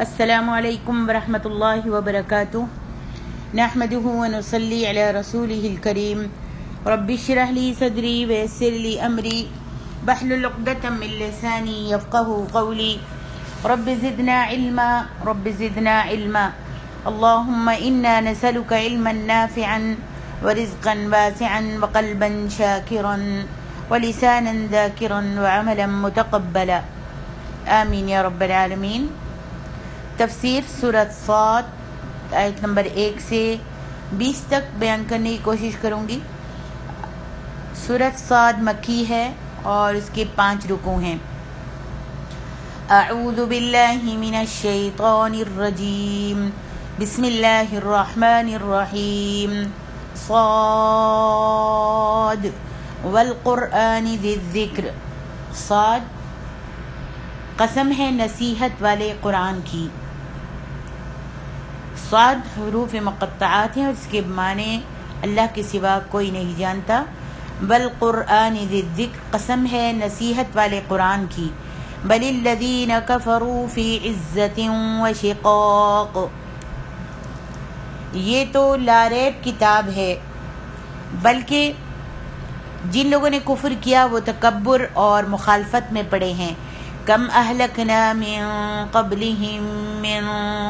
السلام علیکم ورحمۃ اللہ وبرکاتہ نحمده ونصلی علی رسوله الکریم رب اشرح لی صدری ویسر لی امری واحلل عقدۃ من لسانی یفقهوا قولی رب زدنا علما اللهم انا نسألك علما نافعا ورزقا واسعا وقلبا شاکرا ولسانا ذاکرا وعملا متقبلا آمین یا رب العالمین۔ تفسیر سورۃ صاد آیت نمبر 1 سے 20 تک بیان کرنے کی کوشش کروں گی۔ سورۃ صاد مکی ہے اور اس کے 5 رکوع ہیں۔ اعوذ باللہ من الشیطان الرجیم، بسم اللہ الرحمن الرحیم۔ صاد والقرآن ذی الذکر، صاد قسم ہے نصیحت والے قرآن کی۔ صاد حروف مقطعات ہیں اور اس کے معنی اللہ کے سوا کوئی نہیں جانتا۔ والقرآن ذی الذکر، قسم ہے نصیحت والے قرآن کی۔ بل الذین کفروا فی عزت وشقاق، یہ تو لاریب کتاب ہے، بلکہ جن لوگوں نے کفر کیا وہ تکبر اور مخالفت میں پڑے ہیں۔ کم اہلکنا من قبلہم من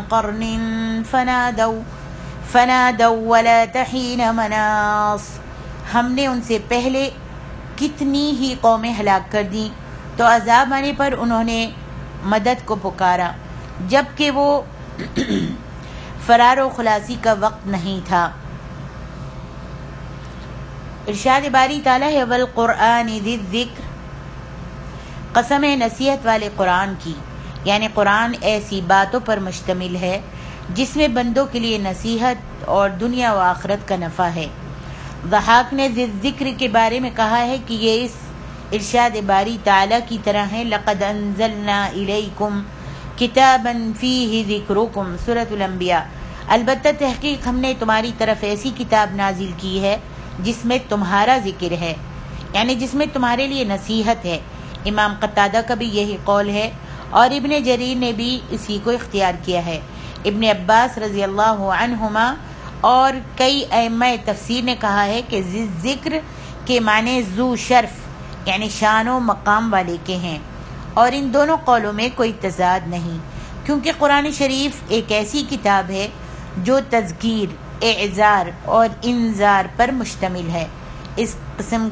قرن فنادوا ولا تحین مناص، ہم نے ان سے پہلے کتنی ہی قومیں ہلاک کر دیں تو عذاب آنے پر انہوں نے مدد کو پکارا جبکہ وہ فرار و خلاصی کا وقت نہیں تھا۔ ارشاد باری تعالیٰ ہے والقرآن ذی الذکر، قسم ہے نصیحت والے قرآن کی، یعنی قرآن ایسی باتوں پر مشتمل ہے جس میں بندوں کے لیے نصیحت اور دنیا و آخرت کا نفع ہے۔ ضحاک نے ذی الذکر کے بارے میں کہا ہے کہ یہ اس ارشاد باری تعالیٰ کی طرح ہے، لقد انزلنا الیکم کتابا فیہ ذکرکم، سورۃ الانبیاء، البتہ تحقیق ہم نے تمہاری طرف ایسی کتاب نازل کی ہے جس میں تمہارا ذکر ہے، یعنی جس میں تمہارے لیے نصیحت ہے۔ امام قتادہ کا بھی یہی قول ہے اور ابن جریر نے بھی اسی کو اختیار کیا ہے۔ ابن عباس رضی اللہ عنہما اور کئی ائمہ تفسیر نے کہا ہے کہ ذکر کے معنی ذو شرف، یعنی شان و مقام والے کے ہیں، اور ان دونوں قولوں میں کوئی تضاد نہیں، کیونکہ قرآن شریف ایک ایسی کتاب ہے جو تذکیر، اعذار اور انذار پر مشتمل ہے۔ اس قسم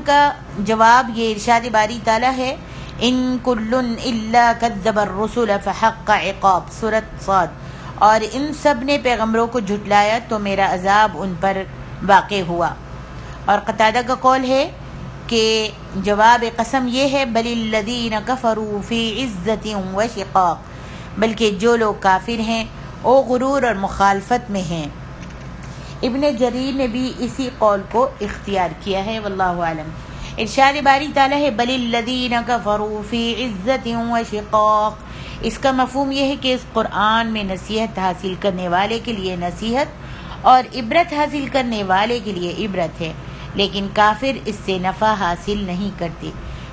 کا جواب یہ ارشاد باری تعالیٰ ہے، ان کل الا کذب الرسل فحق عقاب، سورۃ صاد، اور ان سب نے پیغمبروں کو جھٹلایا تو میرا عذاب ان پر واقع ہوا۔ اور قتادہ کا قول ہے کہ جواب قسم یہ ہے، بل الذین کفروا فی عزت وشقاق، بلکہ جو لوگ کافر ہیں وہ غرور اور مخالفت میں ہیں۔ ابن جریر نے بھی اسی قول کو اختیار کیا ہے، واللہ اعلم۔ ارشاد باری تعالیٰ ہے بل الذین کفروا فی عزت وشقاق، اس کا مفہوم یہ ہے کہ اس قرآن میں نصیحت حاصل کرنے والے کے لیے نصیحت اور عبرت حاصل کرنے والے کے لیے عبرت ہے، لیکن کافر اس سے نفع حاصل نہیں کرتے،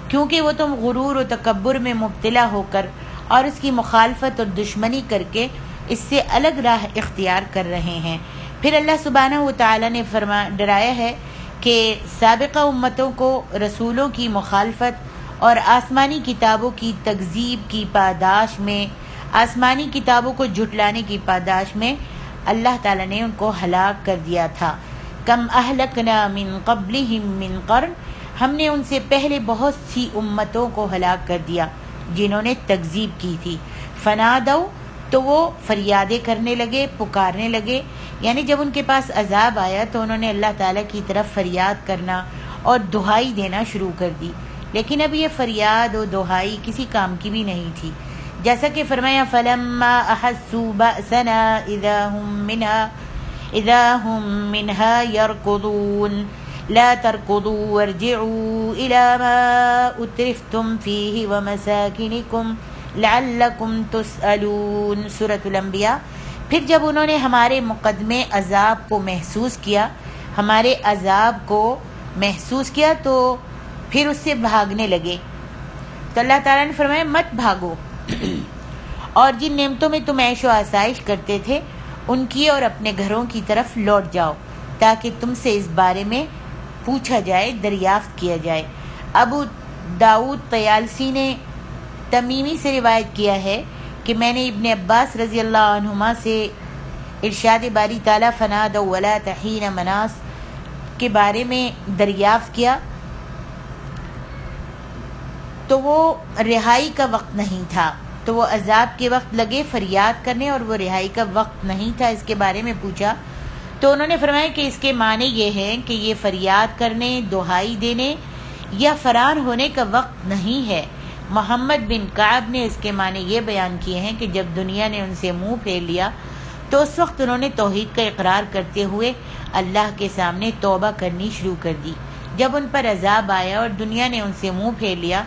کیونکہ وہ تم غرور و تکبر میں مبتلا ہو کر اور اس کی مخالفت اور دشمنی کر کے اس سے الگ راہ اختیار کر رہے ہیں۔ پھر اللہ سبحانہ و تعالیٰ نے ڈرایا ہے کہ سابقہ امتوں کو رسولوں کی مخالفت اور آسمانی کتابوں کی تکذیب کی پاداش میں، آسمانی کتابوں کو جھٹلانے کی پاداش میں اللہ تعالیٰ نے ان کو ہلاک کر دیا تھا۔ کم اہلکنا من قبلہم من قرن، ہم نے ان سے پہلے بہت سی امتوں کو ہلاک کر دیا جنہوں نے تکذیب کی تھی۔ فنادوا، تو وہ فریادیں کرنے لگے، پکارنے لگے، یعنی جب ان کے پاس عذاب آیا تو انہوں نے اللہ تعالیٰ کی طرف فریاد کرنا اور دہائی دینا شروع کر دی، لیکن اب یہ فریاد و دہائی کسی کام کی بھی نہیں تھی، جیسا کہ فرمایا فلما احسوا بأسنا اذا هم منها يركضون لا تركضوا وارجعوا الى ما اترفتم فيه ومساكنكم لعلكم تسألون، سورۃ الانبیاء۔ پھر جب انہوں نے ہمارے مقدمے عذاب کو محسوس کیا، ہمارے عذاب کو محسوس کیا تو پھر اس سے بھاگنے لگے. تو اللہ تعالیٰ نے فرمایا مت بھاگو، اور جن نعمتوں میں تم عیش و آسائش کرتے تھے ان کی اور اپنے گھروں کی طرف لوٹ جاؤ تاکہ تم سے اس بارے میں پوچھا جائے، دریافت کیا جائے. ابو داؤد طیالسی نے تمیمی سے روایت کیا ہے کہ میں نے ابن عباس رضی اللہ عنہما سے ارشاد باری تعالیٰ فنادوا ولا حین مناص کے بارے میں دریافت کیا تو وہ رہائی کا وقت نہیں تھا، تو وہ عذاب کے وقت لگے فریاد کرنے اور وہ رہائی کا وقت نہیں تھا. اس کے بارے میں پوچھا تو انہوں نے فرمایا کہ اس کے معنی یہ ہے کہ یہ فریاد کرنے، دہائی دینے یا فرار ہونے کا وقت نہیں ہے. محمد بن کعب نے اس کے معنی یہ بیان کیے ہیں کہ جب دنیا نے ان سے منہ پھیر لیا تو اس وقت انہوں نے توحید کا اقرار کرتے ہوئے اللہ کے سامنے توبہ کرنی شروع کر دی. جب ان پر عذاب آیا اور دنیا نے ان سے منہ پھیر لیا،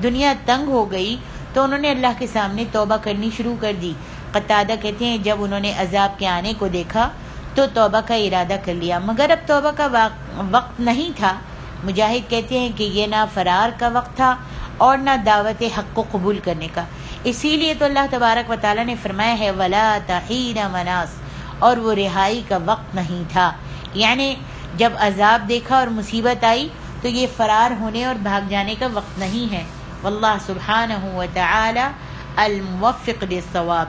دنیا تنگ ہو گئی تو انہوں نے اللہ کے سامنے توبہ کرنی شروع کر دی. قتادہ کہتے ہیں جب انہوں نے عذاب کے آنے کو دیکھا تو توبہ کا ارادہ کر لیا، مگر اب توبہ کا وقت نہیں تھا. مجاہد کہتے ہیں کہ یہ نہ فرار کا وقت تھا اور نہ دعوت حق کو قبول کرنے کا. اسی لیے تو اللہ تبارک و تعالیٰ نے فرمایا ہے ولا حین مناص، اور وہ رہائی کا وقت نہیں تھا. یعنی جب عذاب دیکھا اور مصیبت آئی تو یہ فرار ہونے اور بھاگ جانے کا وقت نہیں ہے. واللہ سبحانہ و تعالی الموفق للصواب.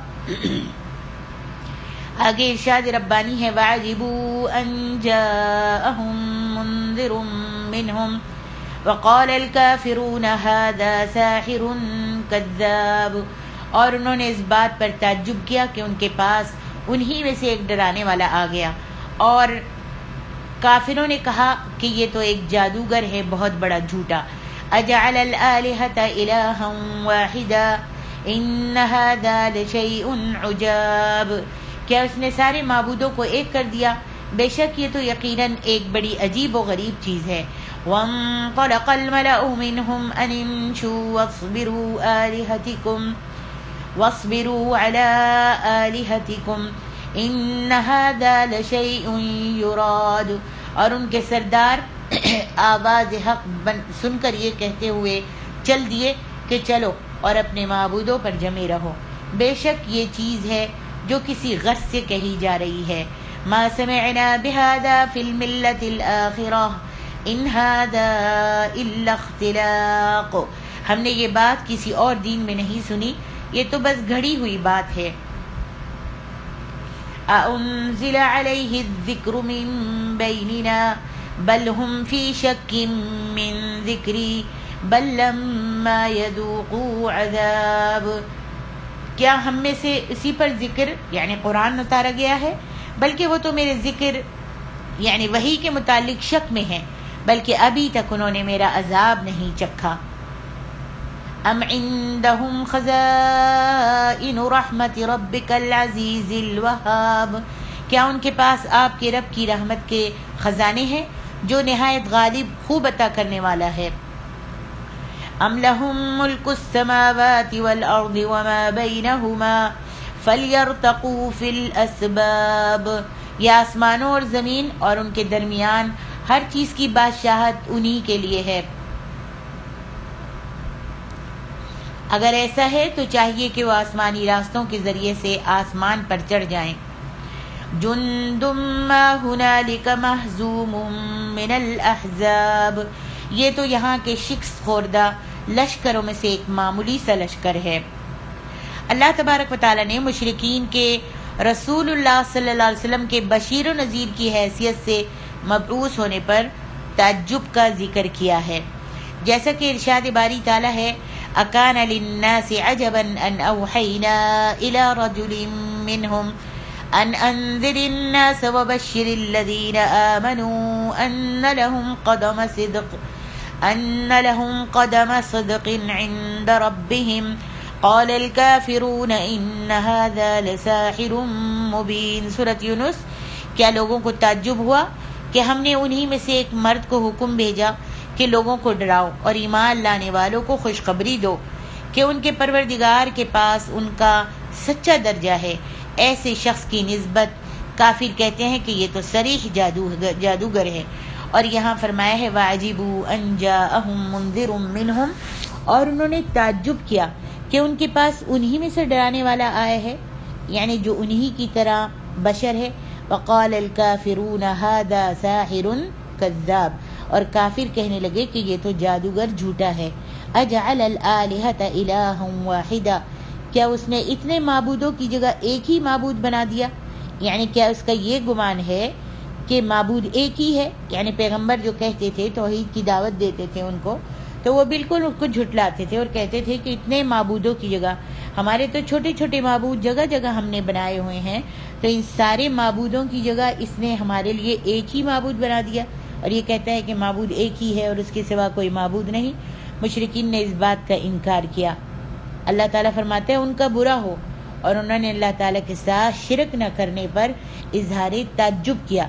آگے ارشاد ربانی ہے وَعَجِبُوا أَن جَاءَهُم مُنذِرٌ مِّنْهُمْ وَقَالَ الْكَافِرُونَ هَذَا سَاحِرٌ كَذَّابٌ. اور انہوں نے اس بات پر تعجب کیا کہ ان کے پاس انہی میں سے ایک ڈرانے والا آ گیا، اور کافروں نے کہا کہ یہ تو ایک جادوگر ہے بہت بڑا جھوٹا. اجعل الآلهة إلها واحدا ان هذا لشيء عجاب. کیا اس نے سارے معبودوں کو ایک کر دیا؟ بے شک یہ تو یقیناً ایک بڑی عجیب و غریب چیز ہے. وانطلق الملأ منهم ان امشوا واصبروا على آلهتكم ان هذا لشيء يراد. اور ان کے سردار آواز حق سن کر یہ کہتے ہوئے چل دیے کہ چلو اور اپنے معبودوں پر جمے رہو، بے شک یہ چیز ہے جو کسی غرض سے کہی جا رہی ہے. ما سمعنا بهذا في الملة الآخرة ان هذا الا اختلاق. ہم نے یہ بات کسی اور دین میں نہیں سنی، یہ تو بس گھڑی ہوئی بات ہے. أنزل عليه الذكر من بيننا بل هم في شك من ذكري بل لما يذوقوا عذاب. کیا ہم میں سے اسی پر ذکر یعنی قرآن اتارا گیا ہے؟ بلکہ وہ تو میرے ذکر یعنی وحی کے متعلق شک میں ہیں، بلکہ ابھی تک انہوں نے میرا عذاب نہیں چکھا. ام عندهم خزائن رحمت ربک العزیز الوہاب. کیا ان کے پاس آپ کے رب کی رحمت کے خزانے ہیں جو نہایت غالب خوب عطا کرنے والا ہے. ام لهم ملک السماوات والارض وما بینہما فلیرتقوا فی الاسباب. یا آسمانوں اور زمین اور ان کے درمیان ہر چیز کی بادشاہت انہی کے لیے ہے. اگر ایسا ہے تو چاہیے کہ وہ آسمانی راستوں کے ذریعے سے آسمان پر چڑھ جائیں. جند ما ہنالک مہزوم من الاحزاب. یہ تو یہاں کے شکست خوردہ لشکروں میں سے ایک معمولی سا لشکر ہے. اللہ تبارک و تعالیٰ نے مشرکین کے رسول اللہ صلی اللہ علیہ وسلم کے بشیر و نذیر کی حیثیت سے مبعوث ہونے پر تعجب کا ذکر کیا ہے، جیسا کہ ارشاد باری تعالیٰ ہے اکان للناس عجبا ان اوحینا الى رجل منهم ان انذر الناس وبشر الذین آمنوا ان لهم قدم صدق عند ربهم قال الكافرون ان هذا لساحر مبین. سورۃ یونس. کیا لوگوں کو تعجب ہوا کہ ہم نے انہی میں سے ایک مرد کو حکم بھیجا کہ لوگوں کو ڈراؤ اور ایمان لانے والوں کو خوشخبری دو کہ ان کے پروردگار کے پاس ان کا سچا درجہ ہے. ایسے شخص کی نسبت کافر کہتے ہیں کہ یہ تو صریح جادوگر ہے، اور یہاں فرمایا ہے وَعَجِبُوا أَن جَاءَهُم مُنذِرٌ مِّنْهُمْ، اور انہوں نے تعجب کیا کہ ان کے پاس انہی میں سے ڈرانے والا آیا ہے، یعنی جو انہی کی طرح بشر ہے۔ وَقَالَ الْكَافِرُونَ هَذَا سَاحِرٌ كَذَّابٌ، اور کافر کہنے لگے کہ یہ تو جادوگر جھوٹا ہے۔ أَجَعَلَ الْآلِهَةَ إِلَٰهًا وَاحِدًا، کیا اس نے اتنے معبودوں کی جگہ ایک ہی معبود بنا دیا؟ یعنی کیا اس کا یہ گمان ہے کہ معبود ایک ہی ہے؟ یعنی پیغمبر جو کہتے تھے، توحید کی دعوت دیتے تھے ان کو، تو وہ بالکل اس کو جھٹلاتے تھے اور کہتے تھے کہ اتنے معبودوں کی جگہ، ہمارے تو چھوٹے چھوٹے معبود جگہ جگہ ہم نے بنائے ہوئے ہیں، تو ان سارے معبودوں کی جگہ اس نے ہمارے لیے ایک ہی معبود بنا دیا، اور یہ کہتا ہے کہ معبود ایک ہی ہے اور اس کے سوا کوئی معبود نہیں۔ مشرکین نے اس بات کا انکار کیا۔ اللہ تعالیٰ فرماتے ہیں ان کا برا ہو، اور انہوں نے اللہ تعالیٰ کے ساتھ شرک نہ کرنے پر اظہار تعجب کیا،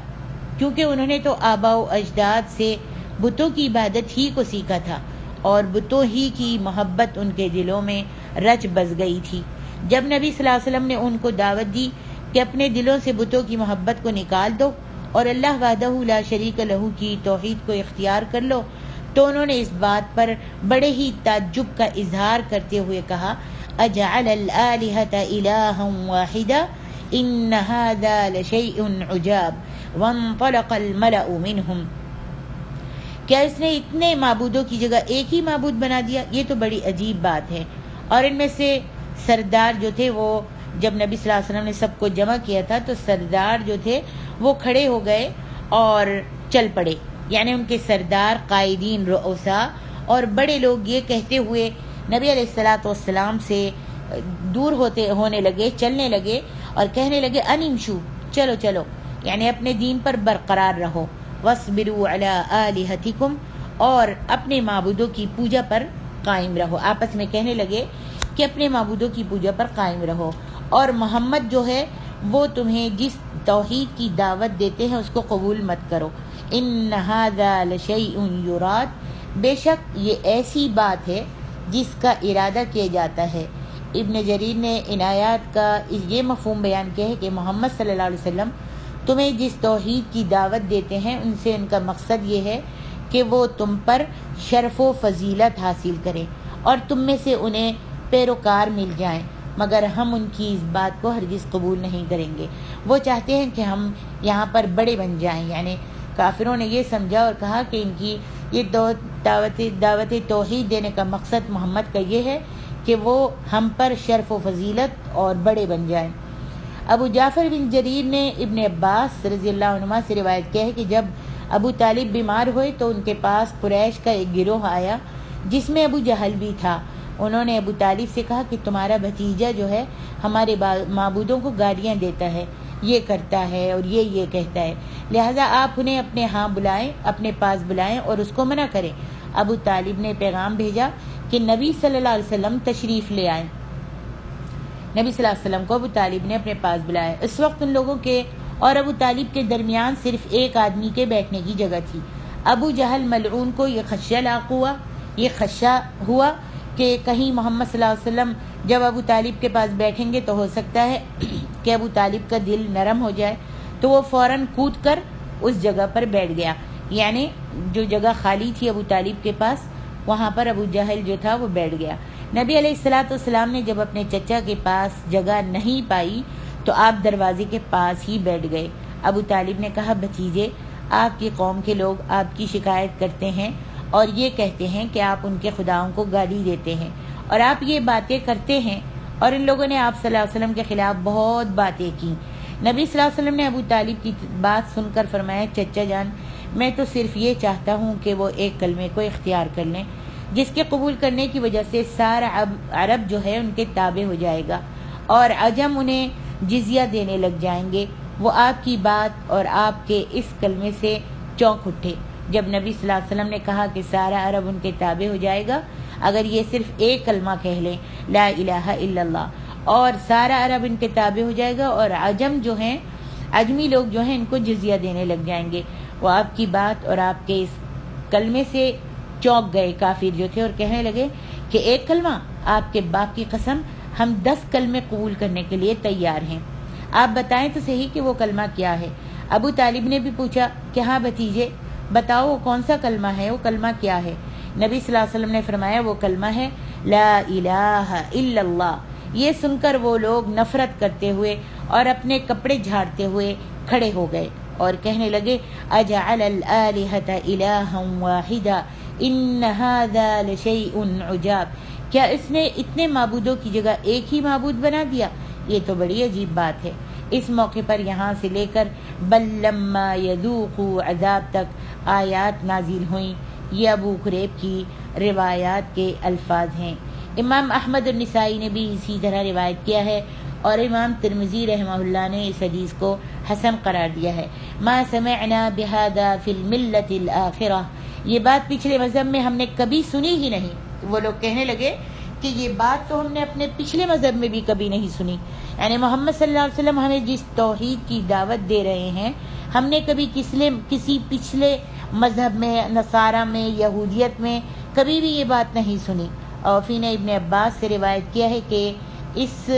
کیونکہ انہوں نے تو آباء و اجداد سے بتوں کی عبادت ہی کو سیکھا تھا، اور بتوں ہی کی محبت ان کے دلوں میں رچ بس گئی تھی۔ جب نبی صلی اللہ علیہ وسلم نے ان کو دعوت دی کہ اپنے دلوں سے بتوں کی محبت کو نکال دو اور اللہ وحدہ لا شریک لہ کی توحید کو اختیار کر لو، تو انہوں نے اس بات پر بڑے ہی تعجب کا اظہار کرتے ہوئے کہا اجعل الآلہۃ الہا واحدا ان ھذا لشیء عجاب وانطلق الملأ منہم، کیا اس نے اتنے معبودوں کی جگہ ایک ہی معبود بنا دیا؟ یہ تو بڑی عجیب بات ہے۔ اور ان میں سے سردار جو تھے، وہ جب نبی صلی اللہ علیہ وسلم نے سب کو جمع کیا تھا تو سردار جو تھے وہ کھڑے ہو گئے اور چل پڑے، یعنی ان کے سردار، قائدین، رؤساء اور بڑے لوگ یہ کہتے ہوئے نبی علیہ الصلاۃ والسلام سے دور ہونے لگے، چلنے لگے اور کہنے لگے انمشو، چلو چلو، یعنی اپنے دین پر برقرار رہو، وَاصْبِرُوا عَلَىٰ آلِهَتِكُمْ، اور اپنے معبودوں کی پوجا پر قائم رہو۔ آپس میں کہنے لگے کہ اپنے معبودوں کی پوجا پر قائم رہو، اور محمد جو ہے وہ تمہیں جس توحید کی دعوت دیتے ہیں اس کو قبول مت کرو۔ ان ھذا لشیء یراد، بے شک یہ ایسی بات ہے جس کا ارادہ کیا جاتا ہے۔ ابن جریر نے ان آیات کا یہ مفہوم بیان کیا ہے کہ محمد صلی اللہ علیہ وسلم تمہیں جس توحید کی دعوت دیتے ہیں ان سے ان کا مقصد یہ ہے کہ وہ تم پر شرف و فضیلت حاصل کریں اور تم میں سے انہیں پیروکار مل جائیں، مگر ہم ان کی اس بات کو ہرگز قبول نہیں کریں گے۔ وہ چاہتے ہیں کہ ہم یہاں پر بڑے بن جائیں، یعنی کافروں نے یہ سمجھا اور کہا کہ ان کی یہ دعوت توحید دینے کا مقصد محمد کا یہ ہے کہ وہ ہم پر شرف و فضیلت اور بڑے بن جائیں۔ ابو جعفر بن جریر نے ابن عباس رضی اللہ عنہما سے روایت کیا ہے کہ جب ابو طالب بیمار ہوئے تو ان کے پاس قریش کا ایک گروہ آیا جس میں ابو جہل بھی تھا۔ انہوں نے ابو طالب سے کہا کہ تمہارا بھتیجا جو ہے ہمارے معبودوں کو گالیاں دیتا ہے، یہ کرتا ہے اور یہ کہتا ہے، لہذا آپ انہیں اپنے ہاں بلائیں، اپنے پاس بلائیں اور اس کو منع کریں۔ ابو طالب نے پیغام بھیجا کہ نبی صلی اللہ علیہ وسلم تشریف لے آئیں۔ نبی صلی اللہ علیہ وسلم کو ابو طالب نے اپنے پاس بلایا۔ اس وقت ان لوگوں کے اور ابو طالب کے درمیان صرف ایک آدمی کے بیٹھنے کی جگہ تھی۔ ابو جہل ملعون کو یہ خدشہ ہوا کہ کہیں محمد صلی اللہ علیہ وسلم جب ابو طالب کے پاس بیٹھیں گے تو ہو سکتا ہے کہ ابو طالب کا دل نرم ہو جائے، تو وہ فوراً کود کر اس جگہ پر بیٹھ گیا، یعنی جو جگہ خالی تھی ابو طالب کے پاس وہاں پر ابو جہل جو تھا وہ بیٹھ گیا۔ نبی علیہ الصلاۃ والسلام نے جب اپنے چچا کے پاس جگہ نہیں پائی تو آپ دروازے کے پاس ہی بیٹھ گئے۔ ابو طالب نے کہا بھتیجے، آپ کی قوم کے لوگ آپ کی شکایت کرتے ہیں اور یہ کہتے ہیں کہ آپ ان کے خداؤں کو گالی دیتے ہیں اور آپ یہ باتیں کرتے ہیں، اور ان لوگوں نے آپ صلی اللہ علیہ وسلم کے خلاف بہت باتیں کی۔ نبی صلی اللہ علیہ وسلم نے ابو طالب کی بات سن کر فرمایا چچا جان، میں تو صرف یہ چاہتا ہوں کہ وہ ایک کلمے کو اختیار کر لیں جس کے قبول کرنے کی وجہ سے سارا عرب جو ہے ان کے تابع ہو جائے گا اور عجم انہیں جزیہ دینے لگ جائیں گے۔ وہ آپ کی بات اور آپ کے اس کلمے سے چونک اٹھے۔ جب نبی صلی اللہ علیہ وسلم نے کہا کہ سارا عرب ان کے تابع ہو جائے گا اگر یہ صرف ایک کلمہ کہہ لیں لا الہ الا اللہ، اور سارا عرب ان کے تابع ہو جائے گا اور عجم جو ہیں، عجمی لوگ جو ہیں ان کو جزیہ دینے لگ جائیں گے۔ وہ آپ کی بات اور آپ کے اس کلمے سے چونک گئے کافر جو تھے اور کہنے لگے کہ ایک کلمہ، آپ کے باپ کی قسم ہم 10 کلمے قبول کرنے کے لیے تیار ہیں، آپ بتائیں تو صحیح کہ وہ کلمہ کیا ہے۔ ابو طالب نے بھی پوچھا کہ ہاں بھتیجے، بتاؤ وہ کون سا کلمہ ہے، وہ کلمہ کیا ہے؟ نبی صلی اللہ علیہ وسلم نے فرمایا وہ کلمہ ہے لا الہ الا اللہ۔ یہ سن کر وہ لوگ نفرت کرتے ہوئے اور اپنے کپڑے جھاڑتے ہوئے کھڑے ہو گئے اور کہنے لگے اجعل الآلہۃ الہا واحدا ان ھذا لشیء عجاب، کیا اس نے اتنے معبودوں کی جگہ ایک ہی معبود بنا دیا؟ یہ تو بڑی عجیب بات ہے۔ اس موقع پر یہاں سے لے کر بل لما یذوقوا عذاب تک آیات نازل ہوئیں۔ یہ ابو قریب کی روایات کے الفاظ ہیں۔ امام احمد النسائی نے بھی اسی طرح روایت کیا ہے اور امام ترمذی رحمہ اللہ نے اس حدیث کو حسن قرار دیا ہے۔ ما سمعنا بهذا فی الملۃ الآخرہ، یہ بات پچھلے مذہب میں ہم نے کبھی سنی ہی نہیں۔ وہ لوگ کہنے لگے کہ یہ بات تو ہم نے اپنے پچھلے مذہب میں بھی کبھی نہیں سنی، یعنی محمد صلی اللہ علیہ وسلم ہمیں جس توحید کی دعوت دے رہے ہیں ہم نے کبھی کسی پچھلے مذہب میں، نصارہ میں، یہودیت میں کبھی بھی یہ بات نہیں سنی۔ اوفی نے ابن عباس سے روایت کیا ہے کہ اس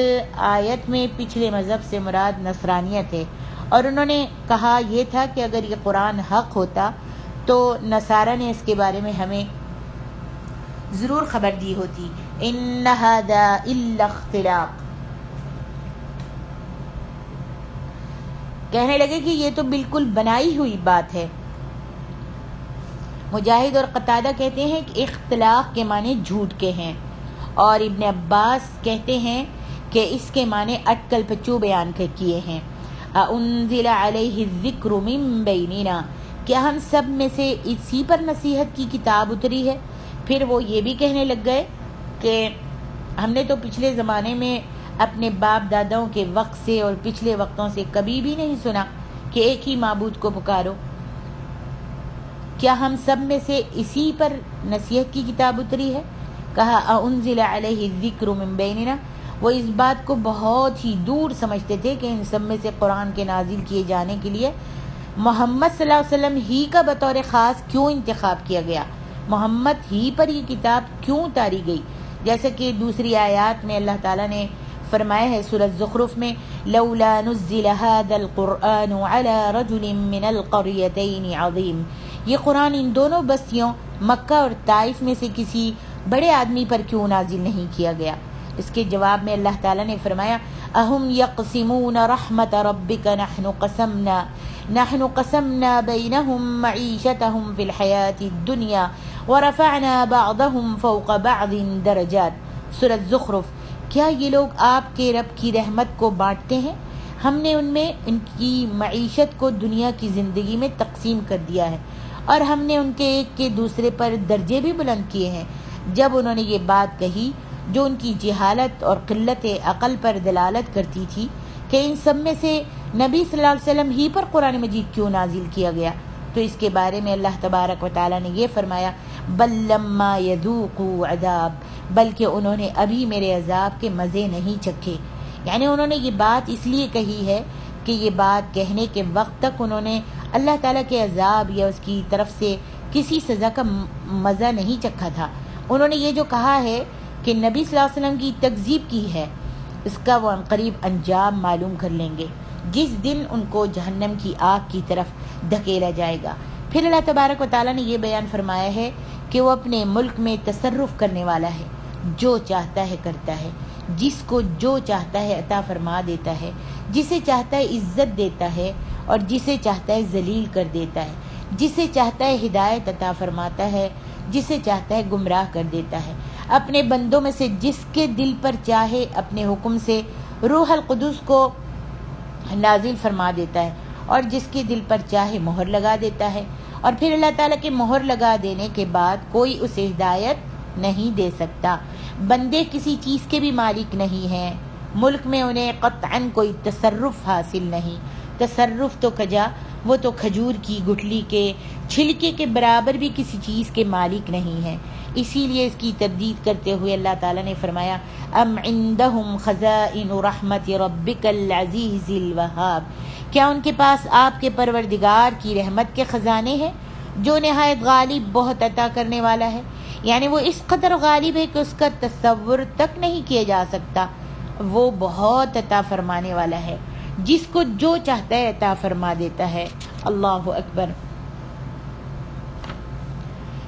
آیت میں پچھلے مذہب سے مراد نصرانیت ہے، اور انہوں نے کہا یہ تھا کہ اگر یہ قرآن حق ہوتا تو نصارہ نے اس کے بارے میں ہمیں ضرور خبر دی ہوتی۔ ان ھذا الا اختلاق، کہنے لگے کہ یہ تو بالکل بنائی ہوئی بات ہے۔ مجاہد اور قتادہ کہتے ہیں کہ اختلاق کے معنی جھوٹ کے ہیں، اور ابن عباس کہتے ہیں کہ اس کے معنی اٹکل پچو بیان کیے ہیں۔ انزل علیہ الذکر من بیننا، کیا ہم سب میں سے اسی پر نصیحت کی کتاب اتری ہے؟ پھر وہ یہ بھی کہنے لگ گئے کہ ہم نے تو پچھلے زمانے میں اپنے باپ داداؤں کے وقت سے اور پچھلے وقتوں سے کبھی بھی نہیں سنا کہ ایک ہی معبود کو پکارو، کیا ہم سب میں سے اسی پر نصیحت کی کتاب اتری ہے؟ کہا انزل علیہ الذکر من بیننا، وہ اس بات کو بہت ہی دور سمجھتے تھے کہ ان سب میں سے قرآن کے نازل کیے جانے کے لیے محمد صلی اللہ علیہ وسلم ہی کا بطور خاص کیوں انتخاب کیا گیا، محمد ہی پر یہ کتاب کیوں اتاری گئی؟ جیسے کہ دوسری آیات میں اللہ تعالیٰ نے فرمایا ہے سورۃ زخرف میں لولا نزل هذا القرآن على رجل من القريتين عظیم، یہ قرآن ان دونوں بستیوں مکہ اور طائف میں سے کسی بڑے آدمی پر کیوں نازل نہیں کیا گیا؟ اس کے جواب میں اللہ تعالیٰ نے فرمایا اہم یقسمون رحمت ربک نحن قسمنا بینہم معیشتہم فی الحیاۃ الدنیا ورفعنا بعضهم فوق بعض درجات۔ سورۃ زخرف، کیا یہ لوگ آپ کے رب کی رحمت کو بانٹتے ہیں؟ ہم نے ان میں ان کی معیشت کو دنیا کی زندگی میں تقسیم کر دیا ہے، اور ہم نے ان کے ایک کے دوسرے پر درجے بھی بلند کیے ہیں۔ جب انہوں نے یہ بات کہی جو ان کی جہالت اور قلت عقل پر دلالت کرتی تھی کہ ان سب میں سے نبی صلی اللہ علیہ وسلم ہی پر قرآن مجید کیوں نازل کیا گیا، تو اس کے بارے میں اللہ تبارک و تعالیٰ نے یہ فرمایا بل لما یذوقوا عذاب، بلکہ انہوں نے ابھی میرے عذاب کے مزے نہیں چکھے، یعنی انہوں نے یہ بات اس لیے کہی ہے کہ یہ بات کہنے کے وقت تک انہوں نے اللہ تعالیٰ کے عذاب یا اس کی طرف سے کسی سزا کا مزہ نہیں چکھا تھا۔ انہوں نے یہ جو کہا ہے کہ نبی صلی اللہ علیہ وسلم کی تکذیب کی ہے، اس کا وہ عنقریب انجام معلوم کر لیں گے جس دن ان کو جہنم کی آگ کی طرف دھکیلا جائے گا۔ پھر اللہ تبارک و تعالیٰ نے یہ بیان فرمایا ہے کہ وہ اپنے ملک میں تصرف کرنے والا ہے، جو چاہتا ہے کرتا ہے، جس کو جو چاہتا ہے عطا فرما دیتا ہے، جسے چاہتا ہے عزت دیتا ہے اور جسے چاہتا ہے ذلیل کر دیتا ہے، جسے چاہتا ہے ہدایت عطا فرماتا ہے، جسے چاہتا ہے گمراہ کر دیتا ہے، اپنے بندوں میں سے جس کے دل پر چاہے اپنے حکم سے روح القدس کو نازل فرما دیتا ہے، اور جس کے دل پر چاہے مہر لگا دیتا ہے، اور پھر اللہ تعالیٰ کے مہر لگا دینے کے بعد کوئی اسے ہدایت نہیں دے سکتا۔ بندے کسی چیز کے بھی مالک نہیں ہیں، ملک میں انہیں قطعاً کوئی تصرف حاصل نہیں، تصرف تو کجا، وہ تو کھجور کی گٹھلی کے چھلکے کے برابر بھی کسی چیز کے مالک نہیں ہیں۔ اسی لیے اس کی تردید کرتے ہوئے اللہ تعالیٰ نے فرمایا ام عندهم خزائن رحمت ربک العزیز الوہاب، کیا ان کے پاس آپ کے پروردگار کی رحمت کے خزانے ہیں جو نہایت غالب بہت عطا کرنے والا ہے، یعنی وہ اس قدر غالب ہے کہ اس کا تصور تک نہیں کیا جا سکتا، وہ بہت عطا فرمانے والا ہے، جس کو جو چاہتا ہے عطا فرما دیتا ہے۔ اللہ اکبر۔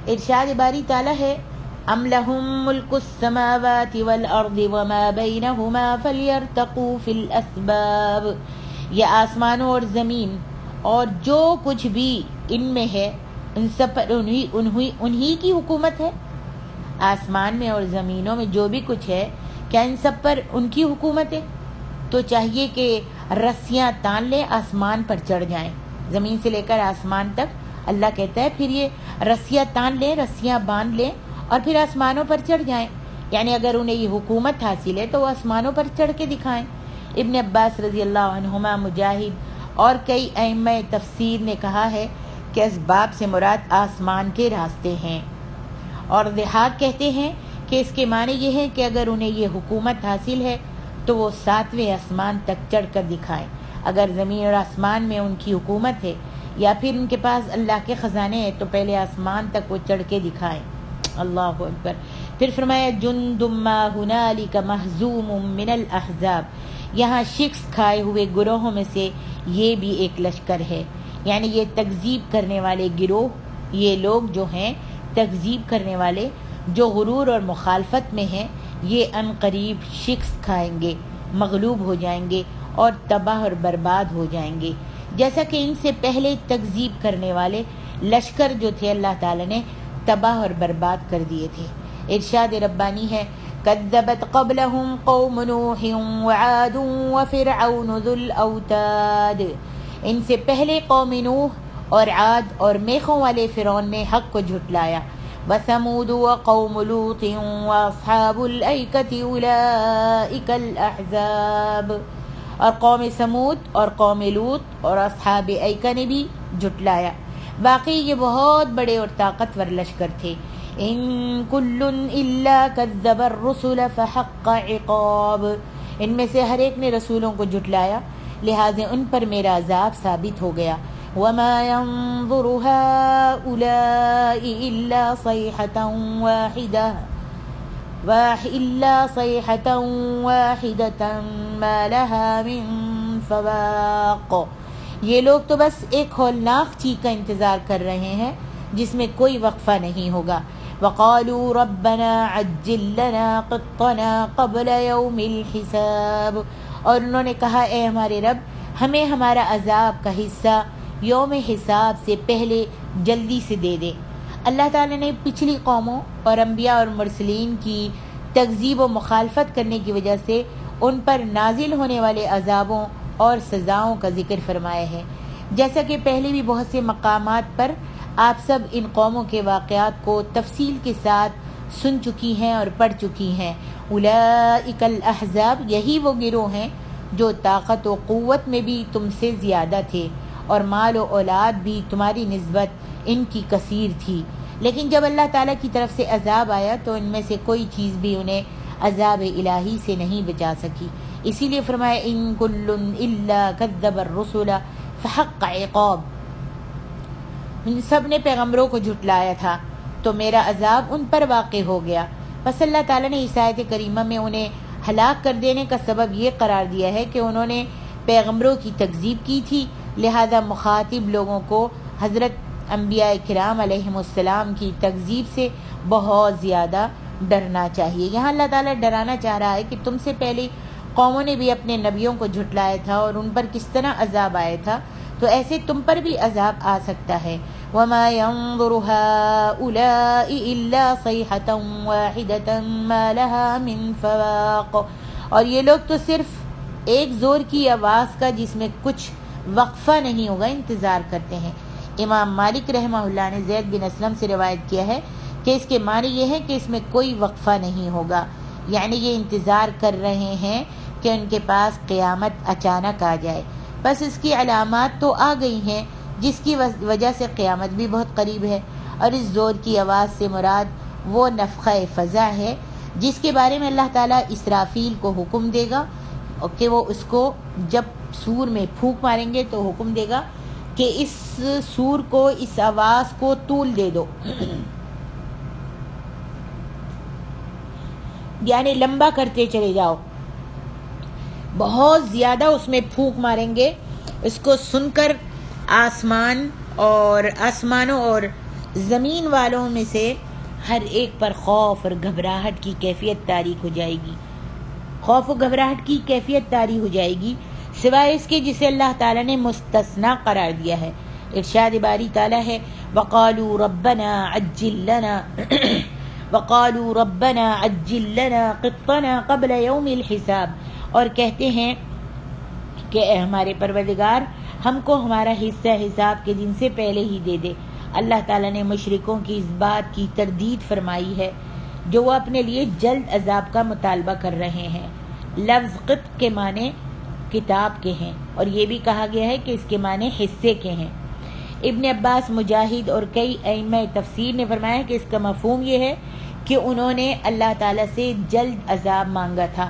ارشاد باری تعالیٰ ہے ام لہم ملک السماوات والارض وما بینہما فلیرتقوا فی الاسباب، یہ آسمانوں اور زمین اور جو کچھ بھی ان میں ہے ان سب پر انہی کی حکومت ہے. آسمان میں اور زمینوں میں جو بھی کچھ ہے کیا ان سب پر ان کی حکومت ہے؟ تو چاہیے کہ رسیاں تان لیں، آسمان پر چڑھ جائیں، زمین سے لے کر آسمان تک. اللہ کہتا ہے پھر یہ رسیاں تان لیں، رسیاں باندھ لیں اور پھر آسمانوں پر چڑھ جائیں. یعنی اگر انہیں یہ حکومت حاصل ہے تو وہ آسمانوں پر چڑھ کے دکھائیں. ابن عباس رضی اللہ عنہما، مجاہد اور کئی ائمہ تفسیر نے کہا ہے کہ اسباب سے مراد آسمان کے راستے ہیں. اور ضحاک کہتے ہیں کہ اس کے معنی یہ ہے کہ اگر انہیں یہ حکومت حاصل ہے تو وہ 7ویں آسمان تک چڑھ کر دکھائیں. اگر زمین اور آسمان میں ان کی حکومت ہے یا پھر ان کے پاس اللہ کے خزانے ہیں تو پہلے آسمان تک وہ چڑھ کے دکھائیں. اللہ اکبر. پھر فرمایا جند ما ہنالک مہزوم من الاحزاب، یہاں شکست کھائے ہوئے گروہوں میں سے یہ بھی ایک لشکر ہے. یعنی یہ تکذیب کرنے والے گروہ، یہ لوگ جو ہیں تکذیب کرنے والے جو غرور اور مخالفت میں ہیں، یہ ان قریب شکست کھائیں گے، مغلوب ہو جائیں گے اور تباہ اور برباد ہو جائیں گے، جیسا کہ ان سے پہلے تکذیب کرنے والے لشکر جو تھے اللہ تعالیٰ نے تباہ اور برباد کر دیے تھے. ارشاد ربانی ہے کذبت قبلہم قوم نوح وعاد وفرعون ذو الاوتاد، ان سے پہلے قوم نوح اور عاد اور میخوں والے فرعون نے حق کو جھٹلایا. وثمود وقوم لوط واصحاب الایکۃ اولئک الاحزاب، اور قوم سمود اور قوم لوط اور اصحاب ایکہ نے بھی جھٹلایا. باقی یہ بہت بڑے اور طاقتور لشکر تھے. ان کل الا کذب الرسل فحق عقاب، ان میں سے ہر ایک نے رسولوں کو جھٹلایا، لہٰذا ان پر میرا عذاب ثابت ہو گیا. وما ينظر هؤلاء الا صيحة واحدة ما لها من فواق، یہ لوگ تو بس ایک ہولناک چیخ کا انتظار کر رہے ہیں جس میں کوئی وقفہ نہیں ہوگا. وقالوا ربنا عجل لنا قطنا قبل يوم الحساب، اور انہوں نے کہا اے ہمارے رب ہمیں ہمارا عذاب کا حصہ یوم حساب سے پہلے جلدی سے دے دے. اللہ تعالیٰ نے پچھلی قوموں اور انبیاء اور مرسلین کی تکذیب و مخالفت کرنے کی وجہ سے ان پر نازل ہونے والے عذابوں اور سزاؤں کا ذکر فرمایا ہے. جیسا کہ پہلے بھی بہت سے مقامات پر آپ سب ان قوموں کے واقعات کو تفصیل کے ساتھ سن چکی ہیں اور پڑھ چکی ہیں. اولئک الاحزاب، یہی وہ گروہ ہیں جو طاقت و قوت میں بھی تم سے زیادہ تھے اور مال و اولاد بھی تمہاری نسبت ان کی کثیر تھی، لیکن جب اللہ تعالیٰ کی طرف سے عذاب آیا تو ان میں سے کوئی چیز بھی انہیں عذاب الہی سے نہیں بچا سکی. اسی لیے فرمایا ان کل الا کذب الرسل فحق عقاب، ان سب نے پیغمبروں کو جھٹلایا تھا تو میرا عذاب ان پر واقع ہو گیا. بس اللہ تعالیٰ نے اس آیت کریمہ میں انہیں ہلاک کر دینے کا سبب یہ قرار دیا ہے کہ انہوں نے پیغمبروں کی تکذیب کی تھی، لہذا مخاطب لوگوں کو حضرت انبیاء کرام علیہم السلام کی تکذیب سے بہت زیادہ ڈرنا چاہیے. یہاں اللہ تعالیٰ ڈرانا چاہ رہا ہے کہ تم سے پہلے قوموں نے بھی اپنے نبیوں کو جھٹلایا تھا اور ان پر کس طرح عذاب آیا تھا، تو ایسے تم پر بھی عذاب آ سکتا ہے. وما ينظر هؤلاء الا صيحة واحدة ما لها من فواق، اور یہ لوگ تو صرف ایک زور کی آواز کا جس میں کچھ وقفہ نہیں ہوگا انتظار کرتے ہیں. امام مالک رحمہ اللہ نے زید بن اسلم سے روایت کیا ہے کہ اس کے معنی یہ ہے کہ اس میں کوئی وقفہ نہیں ہوگا، یعنی یہ انتظار کر رہے ہیں کہ ان کے پاس قیامت اچانک آ جائے. بس اس کی علامات تو آ گئی ہیں جس کی وجہ سے قیامت بھی بہت قریب ہے. اور اس زور کی آواز سے مراد وہ نفخہ فضا ہے جس کے بارے میں اللہ تعالیٰ اسرافیل کو حکم دے گا کہ وہ اس کو جب سور میں پھونک ماریں گے تو حکم دے گا کہ اس سور کو، اس آواز کو طول دے دو، یعنی لمبا کرتے چلے جاؤ. بہت زیادہ اس میں پھونک ماریں گے. اس کو سن کر آسمانوں اور زمین والوں میں سے ہر ایک پر خوف اور گھبراہٹ کی کیفیت طاری ہو جائے گی، خوف و گھبراہٹ کی کیفیت طاری ہو جائے گی، سوائے اس کے جسے اللہ تعالیٰ نے مستثنا قرار دیا ہے۔ ارشاد باری تعالیٰ ہے وَقَالُوا رَبَّنَا عَجِّل لَّنَا وَقَالُوا رَبَّنَا عَجِّل لَّنَا قِطَّنَا قَبْلَ يَوْمِ الْحِسَابِ، اور کہتے ہیں کہ اے ہمارے پروردگار ہم کو ہمارا حصہ حساب کے دن سے پہلے ہی دے دے۔ اللہ تعالیٰ نے مشرکوں کی اس بات کی تردید فرمائی ہے جو وہ اپنے لیے جلد عذاب کا مطالبہ کر رہے ہیں۔ لفظ قط کے معنی کتاب کے ہیں، اور یہ بھی کہا گیا ہے کہ اس کے معنی حصے کے ہیں۔ ابن عباس، مجاہد اور کئی ائمہ تفسیر نے فرمایا کہ اس کا مفہوم یہ ہے کہ انہوں نے اللہ تعالیٰ سے جلد عذاب مانگا تھا۔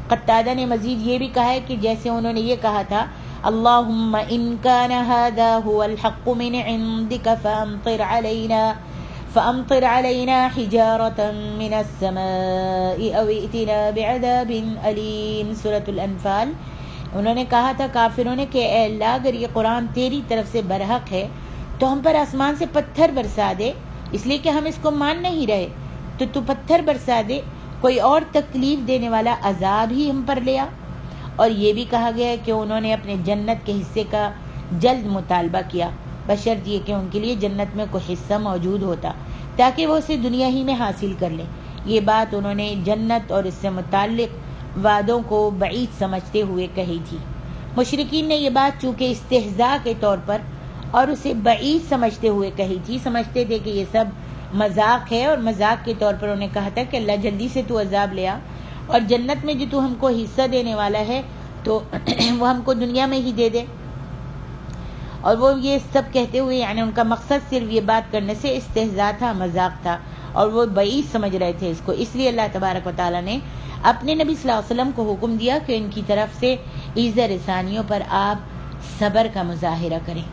قتادہ نے مزید یہ بھی کہا ہے کہ جیسے انہوں نے یہ کہا تھا اللہم ان کان ھذا ھو الحق من عندک فامطر علینا حجارۃ من السماء او ائتنا بعذاب علیم، سورۃ الانفال۔ انہوں نے کہا تھا کافروں نے کہ اے اللہ اگر یہ قرآن تیری طرف سے برحق ہے تو ہم پر آسمان سے پتھر برسا دے، اس لیے کہ ہم اس کو مان نہیں رہے، تو پتھر برسا دے، کوئی اور تکلیف دینے والا عذاب ہی ہم پر لیا۔ اور یہ بھی کہا گیا ہے کہ انہوں نے اپنے جنت کے حصے کا جلد مطالبہ کیا، بشرط یہ کہ ان کے لیے جنت میں کوئی حصہ موجود ہوتا تاکہ وہ اسے دنیا ہی میں حاصل کر لیں۔ یہ بات انہوں نے جنت اور اس سے متعلق وعدوں کو بعید سمجھتے ہوئے کہی تھی۔ مشرکین نے یہ بات چونکہ استہزاء کے طور پر اور اسے بعید سمجھتے ہوئے کہی تھی، سمجھتے تھے کہ یہ سب مذاق ہے، اور مذاق کے طور پر انہوں نے کہا تھا کہ اللہ جلدی سے تو عذاب لے آ، اور جنت میں جو تو ہم کو حصہ دینے والا ہے تو وہ ہم کو دنیا میں ہی دے دے۔ اور وہ یہ سب کہتے ہوئے یعنی ان کا مقصد صرف یہ بات کرنے سے استہزاء تھا، مذاق تھا، اور وہ بعید سمجھ رہے تھے اس کو۔ اس لیے اللہ تبارک و تعالیٰ نے اپنے نبی صلی اللہ علیہ وسلم کو حکم دیا کہ ان کی طرف سے ایذا رسانیوں پر آپ صبر کا مظاہرہ کریں۔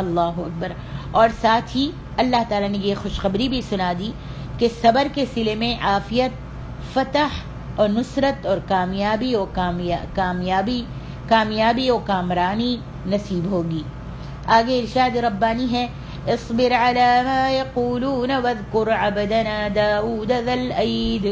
اللہ اکبر۔ اور ساتھ ہی اللہ تعالیٰ نے یہ خوشخبری بھی سنا دی کہ صبر کے صلے میں عافیت، فتح اور نصرت اور کامیابی و کامرانی نصیب ہوگی۔ آگے ارشاد ربانی ہے اصبر علی ما یقولون واذکر عبدنا داؤد ذا الأید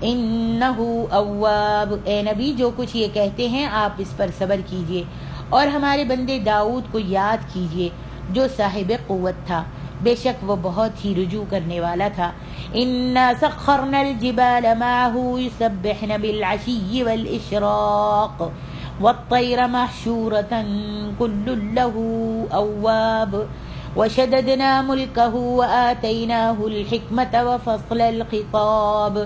انہ اواب، اے نبی جو کچھ یہ کہتے ہیں آپ اس پر صبر کیجئے، اور ہمارے بندے داؤد کو یاد کیجئے جو صاحب قوت تھا، بے شک وہ بہت ہی رجوع کرنے والا تھا۔ انا سخرنا الجبال معه يسبحن بالعشي والاشراق والطير محشورة كل له اواب وشددنا ملكه وآتيناه الحكمة وفصل الخطاب،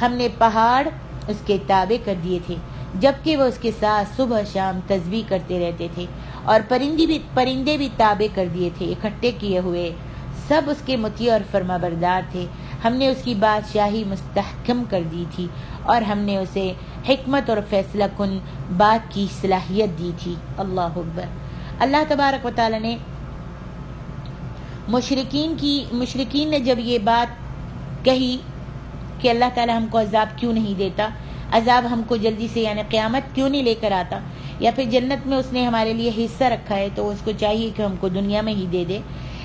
ہم نے پہاڑ اس کے تابع کر دیے تھے جبکہ وہ اس کے ساتھ صبح شام تسبیح کرتے رہتے تھے، اور پرندے بھی تابع کر دیے تھے اکٹھے کیے ہوئے، سب اس کے مطیع اور فرما بردار تھے۔ ہم نے اس کی بادشاہی مستحکم کر دی تھی، اور ہم نے اسے حکمت اور فیصلہ کن بات کی صلاحیت دی تھی۔ اللہ اکبر۔ اللہ تبارک و تعالی نے مشرکین نے جب یہ بات کہی کہ اللہ تعالی ہم کو عذاب کیوں نہیں دیتا، عذاب ہم کو جلدی سے یعنی قیامت کیوں نہیں لے کر آتا، یا پھر جنت میں اس نے ہمارے لیے حصہ رکھا ہے تو اس کو چاہیے کہ ہم کو دنیا میں ہی دے دے،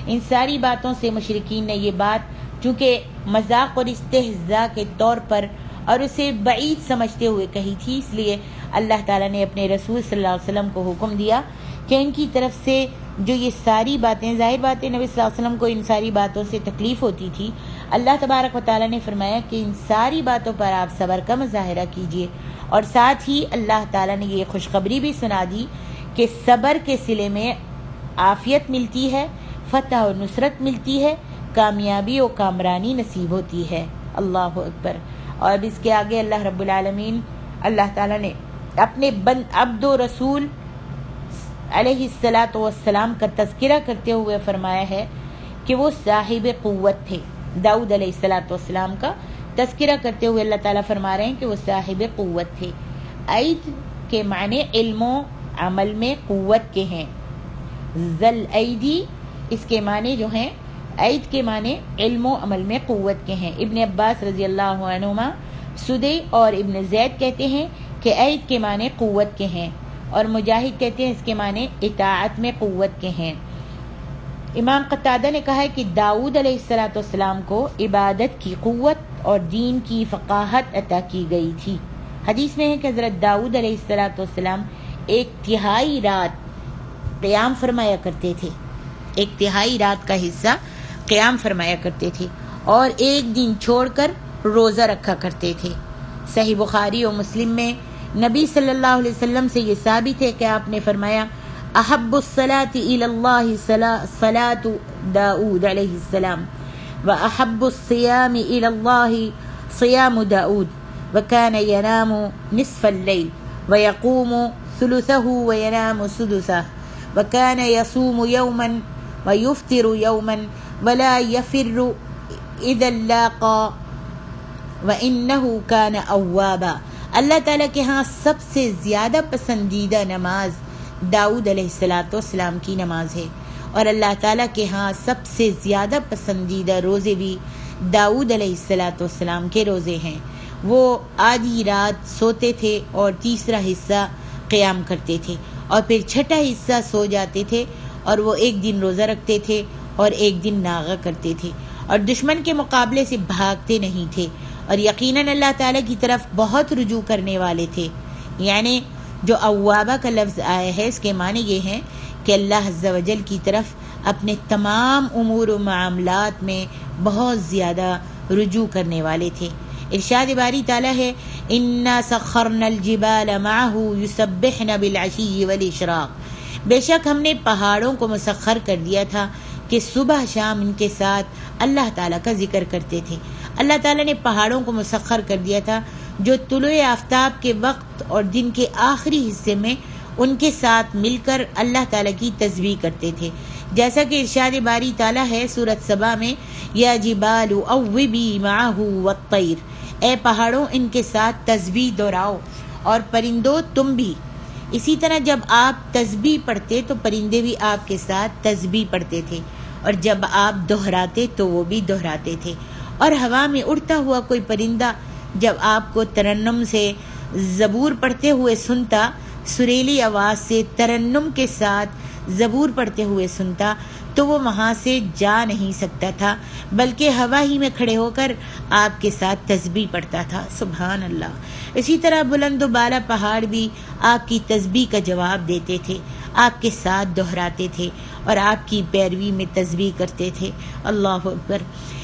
ان ساری باتوں سے مشرکین نے یہ بات چونکہ مذاق اور استہزاء کے طور پر اور اسے بعید سمجھتے ہوئے کہی تھی، اس لیے اللہ تعالیٰ نے اپنے رسول صلی اللہ علیہ وسلم کو حکم دیا کہ ان کی طرف سے جو یہ ساری باتیں، ظاہر باتیں نبی صلی اللہ علیہ وسلم کو ان ساری باتوں سے تکلیف ہوتی تھی، اللہ تبارک و تعالیٰ نے فرمایا کہ ان ساری باتوں پر آپ صبر کا مظاہرہ کیجئے، اور ساتھ ہی اللہ تعالیٰ نے یہ خوشخبری بھی سنا دی کہ صبر کے صلے میں عافیت ملتی ہے، فتح اور نصرت ملتی ہے، کامیابی و کامرانی نصیب ہوتی ہے۔ اللہ اکبر۔ اور اب اس کے آگے اللہ رب العالمین اللہ تعالیٰ نے اپنے عبد و رسول علیہ الصلاۃ والسلام کا تذکرہ کرتے ہوئے فرمایا ہے کہ وہ صاحب قوت تھے۔ داؤد علیہ الصلاۃ والسلام کا تذکرہ کرتے ہوئے اللہ تعالیٰ فرما رہے ہیں کہ وہ صاحب قوت تھے۔ عید کے معنی علم و عمل میں قوت کے ہیں، ذل ایدی اس کے معنی جو ہیں، عید کے معنی علم و عمل میں قوت کے ہیں۔ ابن عباس رضی اللہ عنہما، سدی اور ابن زید کہتے ہیں کہ عید کے معنی قوت کے ہیں، اور مجاہد کہتے ہیں اس کے معنی اطاعت میں قوت کے ہیں۔ امام قتادہ نے کہا ہے کہ داؤد علیہ السلام کو عبادت کی قوت اور دین کی فقاہت عطا کی گئی تھی۔ حدیث میں ہے کہ حضرت داؤد علیہ السلام ایک تہائی رات قیام فرمایا کرتے تھے، ایک تہائی رات کا حصہ قیام فرمایا کرتے تھے اور ایک دن چھوڑ کر روزہ رکھا کرتے تھے۔ صحیح بخاری اور مسلم میں نبی صلی اللہ علیہ وسلم سے یہ ثابت ہے کہ آپ نے فرمایا احب الصلاۃ الی اللہ صلاۃ داؤد علیہ السلام واحب الصیام الی اللہ صیام داؤد وكان ينام نصف الليل ويقوم ثلثه وينام سدسه وكان يصوم يوما ويفطر يوما ولا يفر اذا لاقى وانه كان اوابا۔ اللہ تعالیٰ کے ہاں سب سے زیادہ پسندیدہ نماز داؤد علیہ السلام کی نماز ہے، اور اللہ تعالیٰ کے ہاں سب سے زیادہ پسندیدہ روزے بھی داؤد علیہ السلام کے روزے ہیں۔ وہ آدھی رات سوتے تھے اور تیسرا حصہ قیام کرتے تھے، اور پھر چھٹا حصہ سو جاتے تھے، اور وہ ایک دن روزہ رکھتے تھے اور ایک دن ناغہ کرتے تھے، اور دشمن کے مقابلے سے بھاگتے نہیں تھے، اور یقیناً اللہ تعالیٰ کی طرف بہت رجوع کرنے والے تھے۔ یعنی جو اوابہ کا لفظ آیا ہے اس کے معنی یہ ہیں کہ اللہ عز و جل کی طرف اپنے تمام امور و معاملات میں بہت زیادہ رجوع کرنے والے تھے۔ ارشاد باری تعالیٰ ہے انا سخرنا الجبال معه يسبحن بالعشی والاشراق، بے شک ہم نے پہاڑوں کو مسخر کر دیا تھا کہ صبح شام ان کے ساتھ اللہ تعالیٰ کا ذکر کرتے تھے۔ اللہ تعالیٰ نے پہاڑوں کو مسخر کر دیا تھا جو طلوع آفتاب کے وقت اور دن کے آخری حصے میں ان کے ساتھ مل کر اللہ تعالیٰ کی تسبیح کرتے تھے، جیسا کہ ارشاد باری تعالیٰ ہے سورۃ سبا میں یا جبال اوبی معہ والطیر، اے پہاڑوں ان کے ساتھ تسبیح دہراؤ، اور پرندوں تم بھی۔ اسی طرح جب آپ تسبیح پڑھتے تو پرندے بھی آپ کے ساتھ تسبیح پڑھتے تھے، اور جب آپ دہراتے تو وہ بھی دہراتے تھے، اور ہوا میں اڑتا ہوا کوئی پرندہ جب آپ کو ترنم سے زبور پڑھتے ہوئے سنتا، سریلی آواز سے ترنم کے ساتھ زبور پڑھتے ہوئے سنتا، تو وہ وہاں سے جا نہیں سکتا تھا، بلکہ ہوا ہی میں کھڑے ہو کر آپ کے ساتھ تسبیح پڑھتا تھا۔ سبحان اللہ۔ اسی طرح بلند و بالا پہاڑ بھی آپ کی تسبیح کا جواب دیتے تھے، آپ کے ساتھ دہراتے تھے اور آپ کی پیروی میں تسبیح کرتے تھے۔ اللہ اکبر۔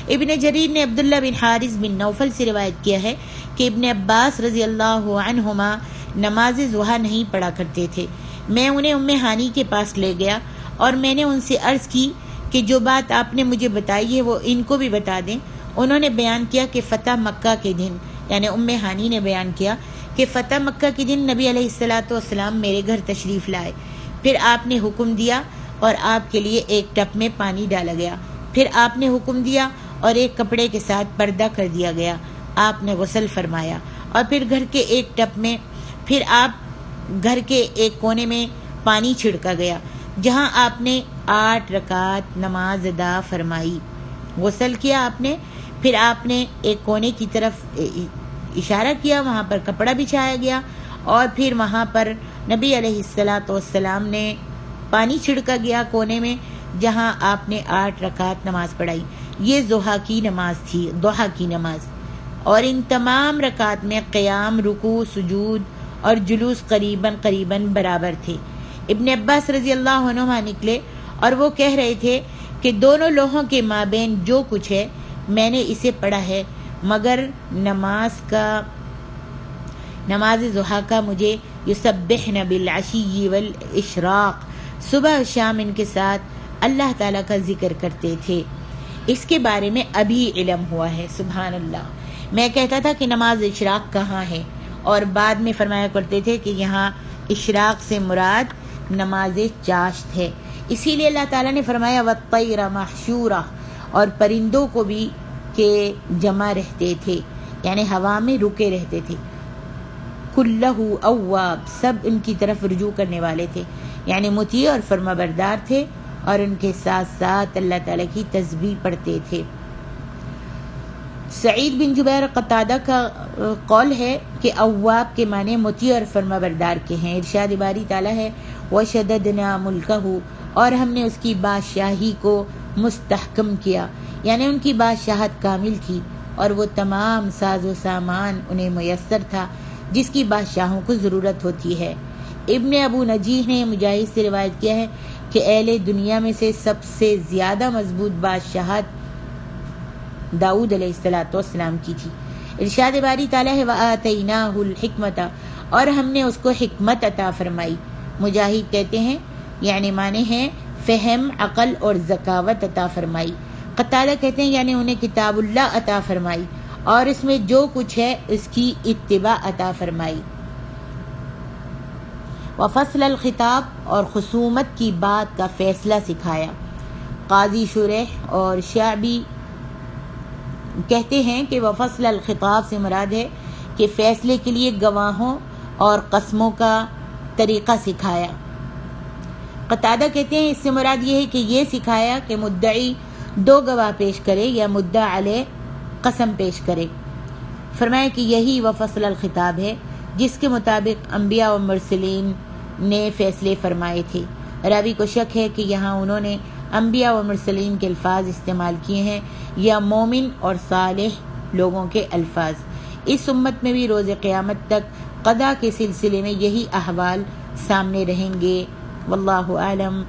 ابن جریر نے عبداللہ بن حارث بن نوفل سے روایت کیا ہے کہ ابن عباس رضی اللہ عنہما نماز ضحیٰ نہیں پڑھا کرتے تھے۔ میں انہیں ام ہانی کے پاس لے گیا اور میں نے ان سے عرض کی کہ جو بات آپ نے مجھے بتائی ہے وہ ان کو بھی بتا دیں۔ انہوں نے بیان کیا کہ فتح مکہ کے دن، یعنی ام ہانی نے بیان کیا کہ فتح مکہ کے دن نبی علیہ السلام میرے گھر تشریف لائے، پھر آپ نے حکم دیا اور آپ کے لیے ایک ٹب میں پانی ڈالا گیا، پھر آپ نے حکم دیا اور ایک کپڑے کے ساتھ پردہ کر دیا گیا، آپ نے غسل فرمایا، اور پھر گھر کے ایک ٹب میں، پھر آپ گھر کے ایک کونے میں پانی چھڑکا گیا جہاں آپ نے 8 رکعت نماز ادا فرمائی، غسل کیا آپ نے، پھر آپ نے ایک کونے کی طرف اشارہ کیا، وہاں پر کپڑا بچھایا گیا، اور پھر وہاں پر نبی علیہ السلام نے پانی چھڑکا گیا کونے میں جہاں آپ نے 8 رکعت نماز پڑھائی۔ یہ ضحیٰ کی نماز تھی، ضحیٰ کی نماز، اور ان تمام رکعت میں قیام، رکوع، سجود اور جلوس قریباً برابر تھے۔ ابن عباس رضی اللہ عنہما نکلے اور وہ کہہ رہے تھے کہ دونوں لوحوں کے مابین جو کچھ ہے میں نے اسے پڑھا ہے، مگر نماز ضحیٰ کا مجھے یسبحن بالعشی والاشراق، صبح و شام ان کے ساتھ اللہ تعالیٰ کا ذکر کرتے تھے، اس کے بارے میں ابھی علم ہوا ہے۔ سبحان اللہ۔ میں کہتا تھا کہ نماز اشراق کہاں ہے، اور بعد میں فرمایا کرتے تھے کہ یہاں اشراق سے مراد نماز چاشت ہے، اسی لیے اللہ تعالیٰ نے فرمایا والطیر محشورہ، اور پرندوں کو بھی کہ جمع رہتے تھے، یعنی ہوا میں رکے رہتے تھے، کلہ اواب، سب ان کی طرف رجوع کرنے والے تھے، یعنی مطیع اور فرما بردار تھے، اور ان کے ساتھ ساتھ اللہ تعالیٰ کی تسبیح پڑھتے تھے۔ سعید بن جبیر قتادہ کا قول ہے کہ اواب کے معنی مطیع اور فرما بردار کے ہیں۔ ارشاد باری تعالیٰ ہے وَشَدَدْنَا مُلْكَهُ اور ہم نے اس کی بادشاہی کو مستحکم کیا، یعنی ان کی بادشاہت کامل تھی اور وہ تمام ساز و سامان انہیں میسر تھا جس کی بادشاہوں کو ضرورت ہوتی ہے۔ ابن ابو نجیح نے مجاہد سے روایت کیا ہے کہ اہل دنیا میں سے سب سے زیادہ مضبوط بادشاہت داؤد علیہ السلام کی تھی۔ ارشاد باری تعالیٰ ہے وَآتَيْنَاهُ الْحِكْمَةَ، اور ہم نے اس کو حکمت عطا فرمائی۔ مجاہد کہتے ہیں یعنی معنی ہیں فہم، عقل اور ذکاوت عطا فرمائی۔ قتادہ کہتے ہیں یعنی انہیں کتاب اللہ عطا فرمائی اور اس میں جو کچھ ہے اس کی اتباع عطا فرمائی۔ وفصل الخطاب، اور خصومت کی بات کا فیصلہ سکھایا۔ قاضی شریح اور شعبی کہتے ہیں کہ وفصل الخطاب سے مراد ہے کہ فیصلے کے لیے گواہوں اور قسموں کا طریقہ سکھایا۔ قتادہ کہتے ہیں اس سے مراد یہ ہے کہ یہ سکھایا کہ مدعی 2 گواہ پیش کرے یا مدعا علیہ قسم پیش کرے۔ فرمایا کہ یہی وفصل الخطاب ہے جس کے مطابق انبیاء و مرسلین نے فیصلے فرمائے تھے۔ راوی کو شک ہے کہ یہاں انہوں نے انبیاء و مرسلین کے الفاظ استعمال کیے ہیں یا مومن اور صالح لوگوں کے الفاظ۔ اس امت میں بھی روز قیامت تک قضا کے سلسلے میں یہی احوال سامنے رہیں گے۔ واللہ اعلم۔